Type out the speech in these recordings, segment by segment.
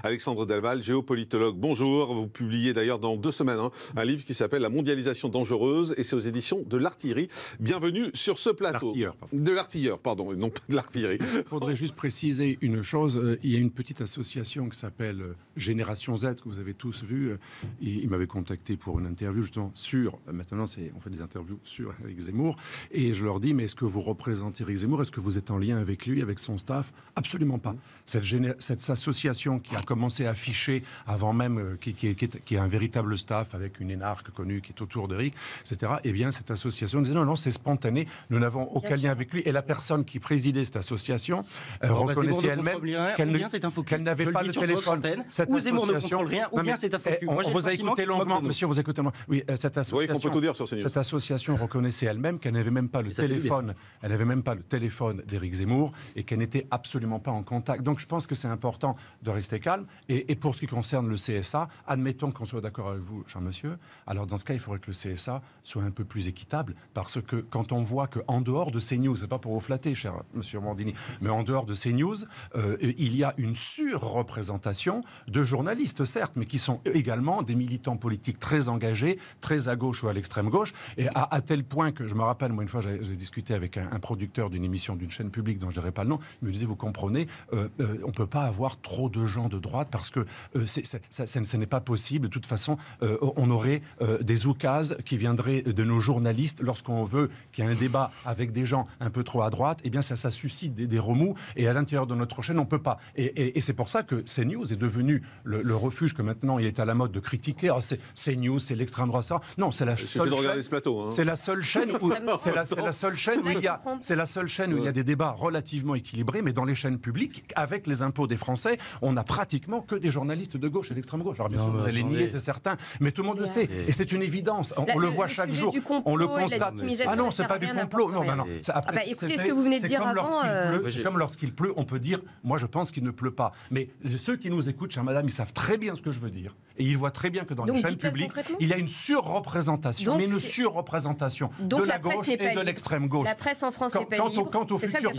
Alexandre Delval, géopolitologue. Bonjour, vous publiez d'ailleurs dans 2 semaines un livre qui s'appelle La mondialisation dangereuse et c'est aux éditions de l'Artillerie. Bienvenue sur ce plateau. De l'Artilleur, pardon, et non pas de l'Artillerie. Il faudrait juste préciser une chose, il y a une petite association qui s'appelle Génération Z, que vous avez tous vu. Il m'avait contacté pour une interview justement sur, maintenant on fait des interviews sur Éric Zemmour, et je leur dis, mais est-ce que vous représentez Éric Zemmour? Est-ce que vous êtes en lien avec lui, avec son staff? Absolument pas. Cette association qui a commencé à afficher avant même, qui a un véritable staff avec une énarque connue qui est autour d'Éric, etc., eh bien cette association disait non, c'est spontané, nous n'avons aucun lien avec lui, et la personne qui présidait cette association reconnaissait elle-même qu'elle n'avait pas le téléphone. Cette ou Zemmour ne contrôle rien, ou bien c'est un faux cul. On vous a écouté longuement, monsieur, vous écoutez longuement. Oui, cette association reconnaissait elle-même qu'elle n'avait même pas le téléphone. Elle n'avait même pas le téléphone d'Éric Zemmour et qu'elle n'était absolument pas en contact. Donc je pense que c'est important de rester calme. Et pour ce qui concerne le CSA, admettons qu'on soit d'accord avec vous, cher monsieur, alors dans ce cas, il faudrait que le CSA soit un peu plus équitable, parce que quand on voit qu'en dehors de CNews, c'est pas pour vous flatter, cher monsieur Mandini, mais en dehors de CNews, il y a une surreprésentation de journalistes, certes, mais qui sont également des militants politiques très engagés, très à gauche ou à l'extrême gauche, et à tel point que je me rappelle, moi une fois j'ai discuté avec un producteur d'une émission d'une chaîne publique dont je ne dirai pas le nom, il me disait, vous comprenez, on ne peut pas avoir trop de gens de droite parce que ce n'est pas possible. De toute façon, on aurait des oukases qui viendraient de nos journalistes lorsqu'on veut qu'il y ait un débat avec des gens un peu trop à droite, eh bien ça suscite des remous, et à l'intérieur de notre chaîne, on ne peut pas. Et c'est pour ça que CNews est devenu le refuge que maintenant il est à la mode de critiquer. Oh, c'est CNews, c'est l'extrême droite, ça. Non, c'est la seule chaîne. C'est la seule chaîne où il y a des débats relativement équilibrés, mais dans les chaînes publiques, avec les impôts des Français, on n'a pratiquement que des journalistes de gauche et d'extrême gauche. Alors bien sûr, vous allez nier, c'est certain, mais tout le monde le sait, et c'est une évidence. On le voit chaque jour, on le constate. Ah non, c'est pas du complot. Non, non. Écoutez ce que vous venez de dire avant. C'est comme lorsqu'il pleut, on peut dire, moi je pense qu'il ne pleut pas. Mais ceux qui nous écoutent, chère madame, ils savent très bien ce que je veux dire, et ils voient très bien que dans les chaînes publiques, il y a une surreprésentation, mais une surreprésentation de la gauche et de l'extrême gauche. La presse en France n'est pas libre. Quant au futur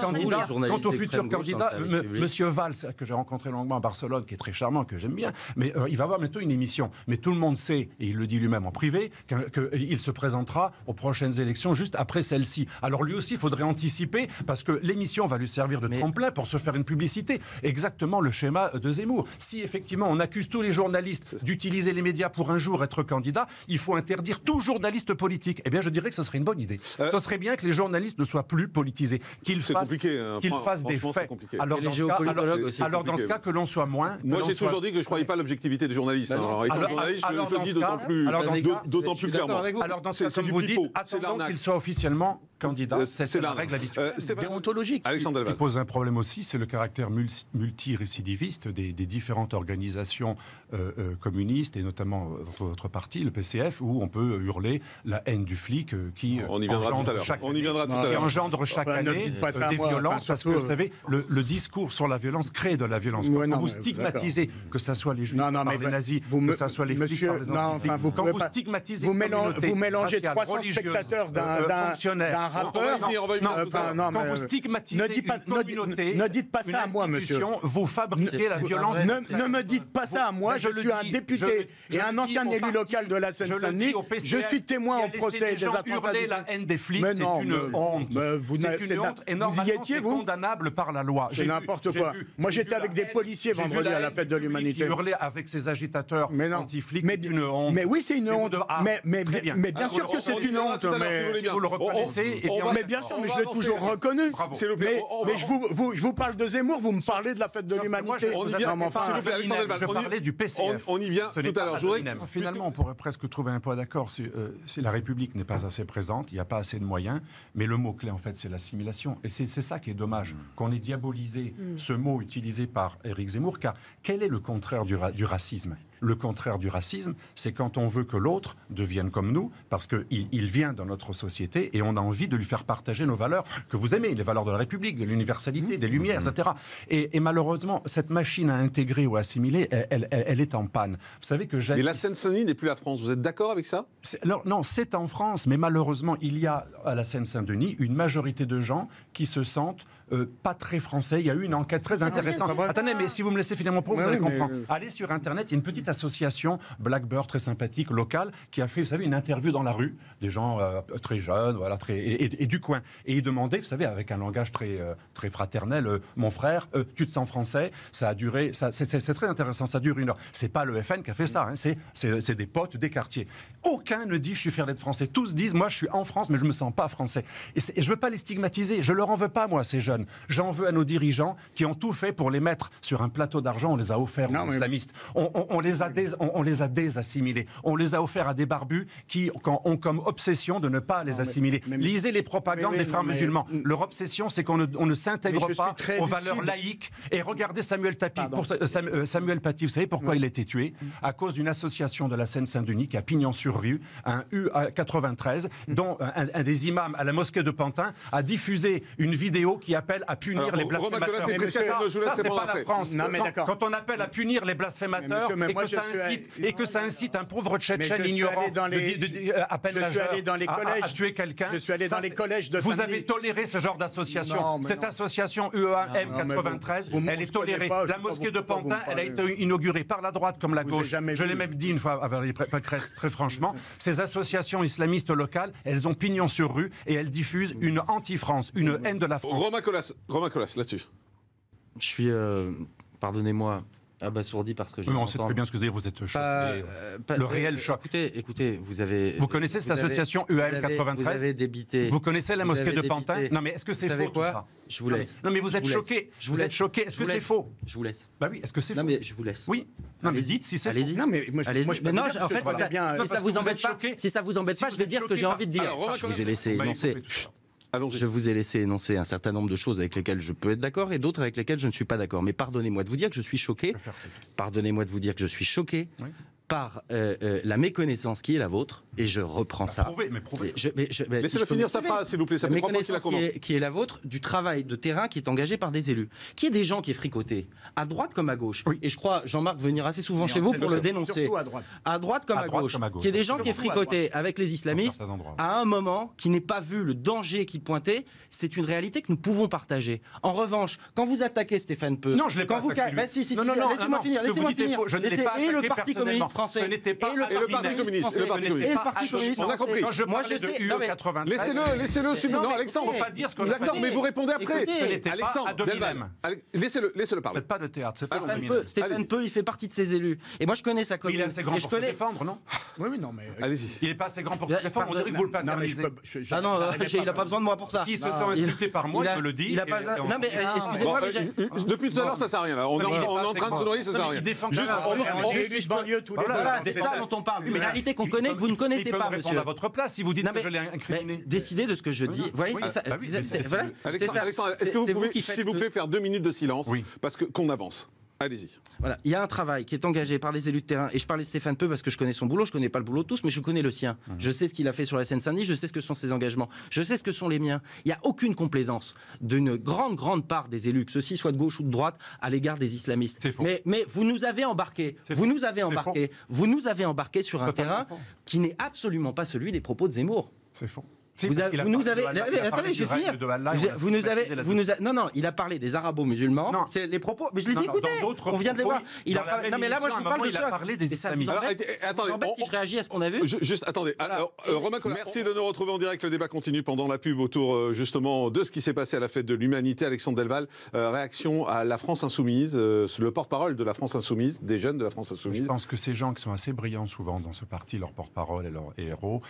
candidat, monsieur Valls, que j'ai rencontré longuement à Barcelone, qui est très charmant, que j'aime bien, mais il va avoir bientôt une émission. Mais tout le monde sait, et il le dit lui-même en privé, qu'il se présentera aux prochaines élections juste après celle-ci. Alors lui aussi, il faudrait anticiper, parce que l'émission va lui servir de tremplin pour se faire une publicité. Exactement le schéma de Zemmour. Si effectivement on accuse tous les journalistes d'utiliser les médias pour un jour être candidat, il faut interdire tout journaliste politique. Eh bien, je dirais que ce serait une bonne idée. Ce serait bien que les journalistes ne soient plus politisés, qu'ils fassent des faits. Alors dans ce cas, que l'on soit moins... Moi, j'ai toujours dit que je ne croyais pas l'objectivité des journalistes. Alors, je le dis d'autant plus clairement. Alors dans ce cas, comme vous dites, attendons qu'il soit officiellement candidat. C'est la règle habituelle. Déontologique. Ce qui pose un problème aussi, c'est le caractère multirécidiviste des différentes organisations communistes, et notamment votre parti, le PCF, où on peut hurler la haine du flic qui engendre chaque année des violences, parce que vous savez, le discours sur la violence crée de la violence. Quand vous stigmatisez, que ce soit les juifs par les nazis, que ce soit les flics par les anti-flics, quand vous stigmatisez vous mélangez 300 spectateurs d'un rappeur. Quand vous stigmatisez une communauté, ne dites pas ça à moi, monsieur. Vous fabriquez la violence. Ne me dites pas ça à moi. Je suis un député et un ancien élu local de la Seine-Saint-Denis. Je suis témoin au procès des attentats. La haine des flics, c'est une honte. C'est une honte, et normalement c'est condamnable par la loi. C'est n'importe quoi. Moi j'étais avec des policiers vendredi à la fête de l'humanité. Qui hurlaient avec ces agitateurs anti-flics, c'est une honte. Mais oui, c'est une honte. Mais bien sûr que c'est une honte. Si vous le reconnaissez, mais bien sûr, mais je l'ai toujours reconnu. Mais je vous parle de Zemmour, vous me parlez de la fête de l'humanité. Je parlais du PCF. On y vient tout à l'heure. Finalement, on pourrait presque trouver un point d'accord. Si la République n'est pas assez présente, il n'y a pas assez de moyens, mais le mot-clé, en fait, c'est l'assimilation. Et c'est ça qui est dommage, qu'on ait diabolisé ce mot utilisé par Éric Zemmour, car quel est le contraire du racisme ? Le contraire du racisme, c'est quand on veut que l'autre devienne comme nous, parce qu'il vient dans notre société et on a envie de lui faire partager nos valeurs que vous aimez, les valeurs de la République, de l'universalité, des Lumières, etc. Et malheureusement, cette machine à intégrer ou à assimiler, elle est en panne. Vous savez que Mais la Seine-Saint-Denis n'est plus la France. Vous êtes d'accord avec ça ? Non, c'est en France, mais malheureusement, il y a à la Seine-Saint-Denis une majorité de gens qui se sentent pas très français. Il y a eu une enquête très intéressante. Attendez, mais si vous me laissez finir mon propos, vous allez comprendre. Allez sur Internet, il y a une petite association Blackbird très sympathique, locale, qui a fait, vous savez, une interview dans la rue, des gens très jeunes, voilà, et du coin. Et ils demandaient, vous savez, avec un langage très fraternel, mon frère, tu te sens français? Ça a duré, c'est très intéressant, ça dure 1 heure. C'est pas le FN qui a fait ça, hein, c'est des potes des quartiers. Aucun ne dit je suis fier d'être français. Tous disent moi je suis en France mais je me sens pas français. Et je veux pas les stigmatiser, je leur en veux pas moi ces jeunes. J'en veux à nos dirigeants qui ont tout fait pour les mettre sur un plateau d'argent. On les a offerts aux islamistes. On les a désassimilés. On les a offerts à des barbus qui ont comme obsession de ne pas les assimiler. Lisez les propagandes des frères musulmans. Leur obsession c'est qu'on ne s'intègre pas aux valeurs laïques. Et regardez Samuel Paty. Samuel Paty, vous savez pourquoi il a été tué? À cause d'une association de la Seine-Saint-Denis qui a pignon sur rue, un U93, dont un des imams à la mosquée de Pantin a diffusé une vidéo qui appelle à punir les blasphémateurs. Ça, c'est pas la France. Quand on appelle à punir les blasphémateurs et que ça incite un pauvre Tchétchène ignorant à peine majeur à tuer quelqu'un, je suis allé dans les collèges de vous avez toléré ce genre d'association. Cette association UEM93, elle est tolérée. La mosquée de Pantin, elle a été inaugurée par la droite comme la gauche. Je l'ai même dit une fois à Valérie Pécresse, très franchement. Ces associations islamistes locales, elles ont pignon sur rue et elles diffusent une anti-France, une haine de la France. Romain Colas, là-dessus. Je suis, pardonnez-moi, abasourdi parce que je. Oui, on sait très bien ce que vous êtes choqué. Le réel choc. Écoutez, vous connaissez cette association UAM93 Vous avez débité. Vous connaissez la mosquée de Pantin? Non, mais est-ce que c'est faux tout ça? Je vous laisse. Non, mais vous êtes choqué. Vous êtes choqué. Est-ce que c'est faux? Je vous laisse. Bah oui, est-ce que c'est faux? Non, mais je vous laisse. Oui. Non, mais dites si c'est faux. Allez-y. Non, mais moi, non, en fait, si ça vous embête pas, je vais dire ce que j'ai envie de dire. Je vous ai laissé énoncer. Je vous ai laissé énoncer un certain nombre de choses avec lesquelles je peux être d'accord et d'autres avec lesquelles je ne suis pas d'accord. Mais pardonnez-moi de vous dire que je suis choqué. Pardonnez-moi de vous dire que je suis choqué par la méconnaissance qui est la vôtre, et je reprends ça. Prouvez. Laissez-le finir sa phrase, s'il vous plaît. Ça fait 3 fois qu'il la commence. Qui est la vôtre, du travail de terrain qui est engagé par des élus, qui est des gens qui est fricoté, à droite comme à gauche. Et je crois, Jean-Marc, venir assez souvent chez vous pour le dénoncer. Surtout à droite. À droite comme à gauche. Qui est des gens qui est fricoté avec les islamistes, à un moment, qui n'est pas vu le danger qui pointait. C'est une réalité que nous pouvons partager. En revanche, quand vous attaquez Stéphane Peu... Non, je l'ai pas attaqué. Laissez-moi finir. Je ne l'ai pas attaqué. Et le Parti communiste français. Ce n'était pas le Parti communiste. Et le Parti communiste. On a compris. Quand je parlais de UE93... Laissez-le. Non, Alexandre. On ne peut pas dire ce qu'on a D'accord, mais vous répondez après. Alexandre Delval. Laissez-le parler. Faites pas de théâtre. Stéphane Peu, il fait partie de ces élus. Et moi, je connais sa commune. Il est assez grand pour se défendre, non? Oui, non, mais... Allez-y. Il n'est pas assez grand pour se défendre. On dirait que vous le paternisez. Ah non, il n'a pas besoin de moi pour ça. S'il se sent insulté par moi, il me le dit. Non, mais excusez-moi, depuis tout à l'heure, ça sert à rien. On est en train de se noyer, ça sert à rien. Juste banlieue tous les deux. Voilà, c'est ça dont on parle. Une réalité qu'on connaît, que vous ne connaissez pas, monsieur. À votre place, si vous dites que je l'ai incriminé. Décidez de ce que je dis. Vous voyez, c'est ça. Alexandre, est-ce que vous pouvez, s'il vous plaît, faire 2 minutes de silence? Parce qu'on avance. Allez-y. Voilà, il y a un travail qui est engagé par les élus de terrain, et je parlais de Stéphane Peu parce que je connais son boulot, je connais pas le boulot de tous, mais je connais le sien. Je sais ce qu'il a fait sur la Seine-Saint-Denis, je sais ce que sont ses engagements, je sais ce que sont les miens. Il n'y a aucune complaisance d'une grande part des élus, que ceux-ci soient de gauche ou de droite, à l'égard des islamistes. Mais vous nous avez embarqués, vous nous avez embarqués sur un terrain qui n'est absolument pas celui des propos de Zemmour. C'est faux. Vous nous avez. Attendez, je vais finir. Vous nous avez. Non, il a parlé des arabo-musulmans. Non, c'est les propos. Mais je les ai écoutés. On vient de les voir. Non, mais là, moi, je vous parle de ça. Il a parlé des islamistes. Attendez, si je réagis à ce qu'on a vu. Juste, attendez. Romain Colas, merci de nous retrouver en direct. Le débat continue pendant la pub autour justement de ce qui s'est passé à la fête de l'humanité. Alexandre Delval, réaction à la France Insoumise, le porte-parole de la France Insoumise, des jeunes de la France Insoumise. Je pense que ces gens qui sont assez brillants souvent dans ce parti, leurs porte-parole et leurs héros,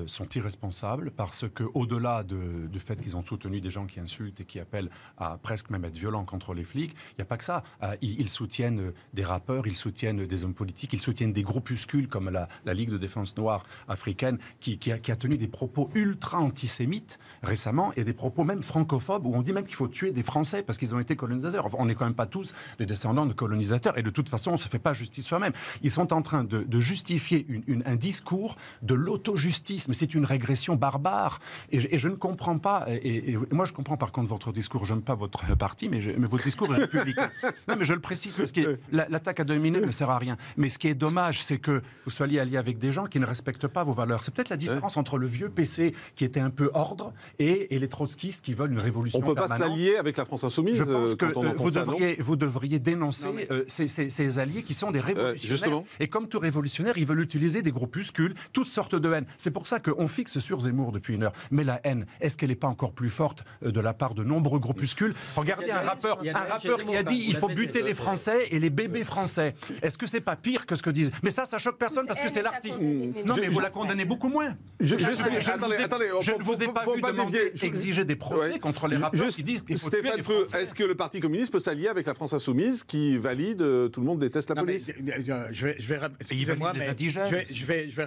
sont irresponsables parce qu'au-delà du fait qu'ils ont soutenu des gens qui insultent et qui appellent à presque même être violents contre les flics, il n'y a pas que ça. Ils soutiennent des rappeurs, ils soutiennent des hommes politiques, ils soutiennent des groupuscules comme la Ligue de défense noire africaine qui a tenu des propos ultra antisémites récemment et des propos même francophobes où on dit même qu'il faut tuer des Français parce qu'ils ont été colonisateurs. Enfin, on n'est quand même pas tous des descendants de colonisateurs et de toute façon on ne se fait pas justice soi-même. Ils sont en train de justifier un discours de l'auto-justice, mais c'est une régression barbare. bizarre. Et je ne comprends pas. Et moi, je comprends par contre votre discours. J'aime pas votre parti, mais votre discours est républicain. Non, mais je le précise parce que l'attaque à dominer ne sert à rien. Mais ce qui est dommage, c'est que vous soyez allié avec des gens qui ne respectent pas vos valeurs. C'est peut-être la différence entre le vieux PC qui était un peu ordre et les trotskistes qui veulent une révolution permanente. On ne peut pas s'allier avec la France insoumise. Je pense que vous devriez dénoncer ces alliés qui sont des révolutionnaires. Et comme tout révolutionnaire, ils veulent utiliser des groupuscules, toutes sortes de haine. C'est pour ça qu'on fixe sur Zemmour depuis une heure. Mais la haine, est-ce qu'elle n'est pas encore plus forte de la part de nombreux groupuscules? Regardez un rappeur qui a dit il faut buter les Français et les bébés français. Est-ce que c'est pas pire que ce que disent? Mais ça choque personne parce que c'est l'artiste. Non, mais vous la condamnez beaucoup moins. Je ne vous ai pas vu demander, exiger des procès contre les rappeurs qui disent qu'il faut tuer les Français. Est-ce que le Parti communiste peut s'allier avec la France insoumise qui valide tout le monde déteste la police?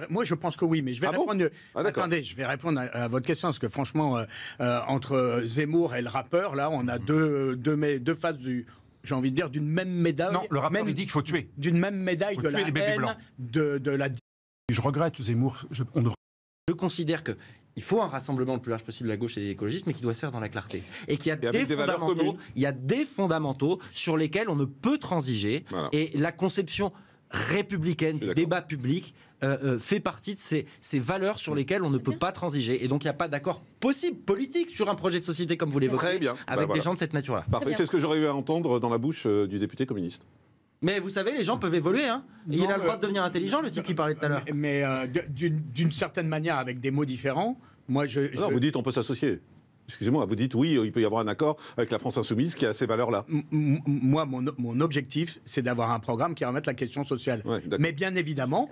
Moi, je pense que oui, mais je vais répondre. Attendez, je vais répondre à votre question parce que franchement, entre Zemmour et le rappeur, là, on a deux faces j'ai envie de dire d'une même médaille. Non, le rappeur il dit qu'il faut tuer. D'une même médaille de la haine, de la. Je regrette Zemmour. Je considère que il faut un rassemblement le plus large possible de la gauche et des écologistes, mais qui doit se faire dans la clarté. Et qu'il y a des fondamentaux sur lesquels on ne peut transiger. Voilà. Et la conception républicaine du débat public fait partie de ces valeurs sur lesquelles on ne peut pas transiger. Et donc il n'y a pas d'accord possible politique sur un projet de société comme vous l'évoquez avec des gens de cette nature-là. Parfait, c'est ce que j'aurais eu à entendre dans la bouche du député communiste. Mais vous savez, les gens peuvent évoluer. Hein. Il a le droit de devenir intelligent, le type qui parlait tout à l'heure. Mais d'une certaine manière, avec des mots différents. Moi, non, vous dites on peut s'associer. Excusez-moi, vous dites oui, il peut y avoir un accord avec la France insoumise qui a ces valeurs-là. Moi, mon objectif, c'est d'avoir un programme qui remette la question sociale. Ouais, mais bien évidemment,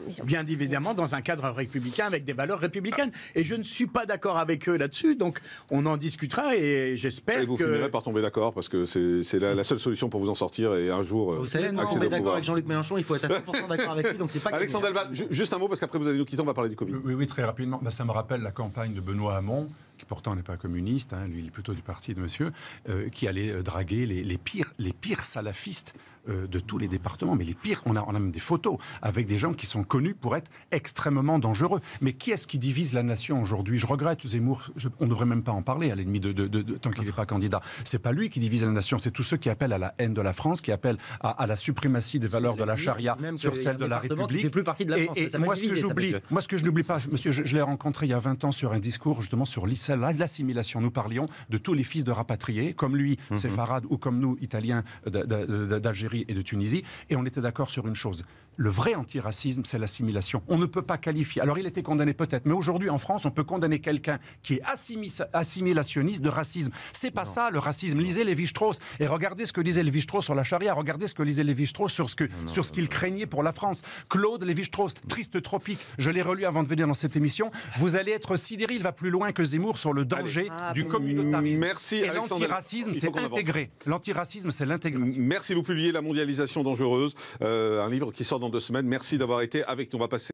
dans un cadre républicain avec des valeurs républicaines. Et je ne suis pas d'accord avec eux là-dessus, donc on en discutera et j'espère que... Et vous finirez par tomber d'accord, parce que c'est la seule solution pour vous en sortir et un jour... Vous savez, non, on est d'accord avec Jean-Luc Mélenchon, il faut être à 100% d'accord avec lui, donc c'est pas... Alexandre Delval, juste un mot, parce qu'après vous allez nous quitter, on va parler du Covid. Oui, très rapidement. Ça me rappelle la campagne de Benoît Hamon, qui pourtant n'est pas communiste, lui il est plutôt du parti de monsieur, qui allait draguer les pires salafistes de tous les départements, mais les pires, on a même des photos avec des gens qui sont connus pour être extrêmement dangereux. Mais qui est-ce qui divise la nation aujourd'hui? Je regrette Zemmour, on ne devrait même pas en parler à l'ennemi tant qu'il n'est pas candidat. C'est pas lui qui divise la nation, c'est tous ceux qui appellent à la haine de la France, qui appellent à la suprématie des valeurs de la charia sur celle de la République. Fait plus partie de la France. Et moi, ce que je n'oublie pas, monsieur, je l'ai rencontré il y a 20 ans sur un discours justement sur l'assimilation. Nous parlions de tous les fils de rapatriés, comme lui, séfarades, ou comme nous, Italiens d'Algérie et de Tunisie, et on était d'accord sur une chose. Le vrai antiracisme, c'est l'assimilation. On ne peut pas qualifier. Alors, il était condamné peut-être, mais aujourd'hui, en France, on peut condamner quelqu'un qui est assimilationniste de racisme. C'est pas ça, le racisme. Lisez Lévi-Strauss et regardez ce que disait Lévi-Strauss sur la charia. Regardez ce que disait Lévi-Strauss sur ce qu'il craignait pour la France. Claude Lévi-Strauss, Triste Tropique, je l'ai relu avant de venir dans cette émission. Vous allez être sidéré, il va plus loin que Zemmour sur le danger du communautarisme. Merci, et l'antiracisme, c'est intégré. L'antiracisme, c'est l'intégration. Merci, vous publiez La mondialisation dangereuse, un livre qui sort dans 2 semaines. Merci d'avoir été avec nous. On va passer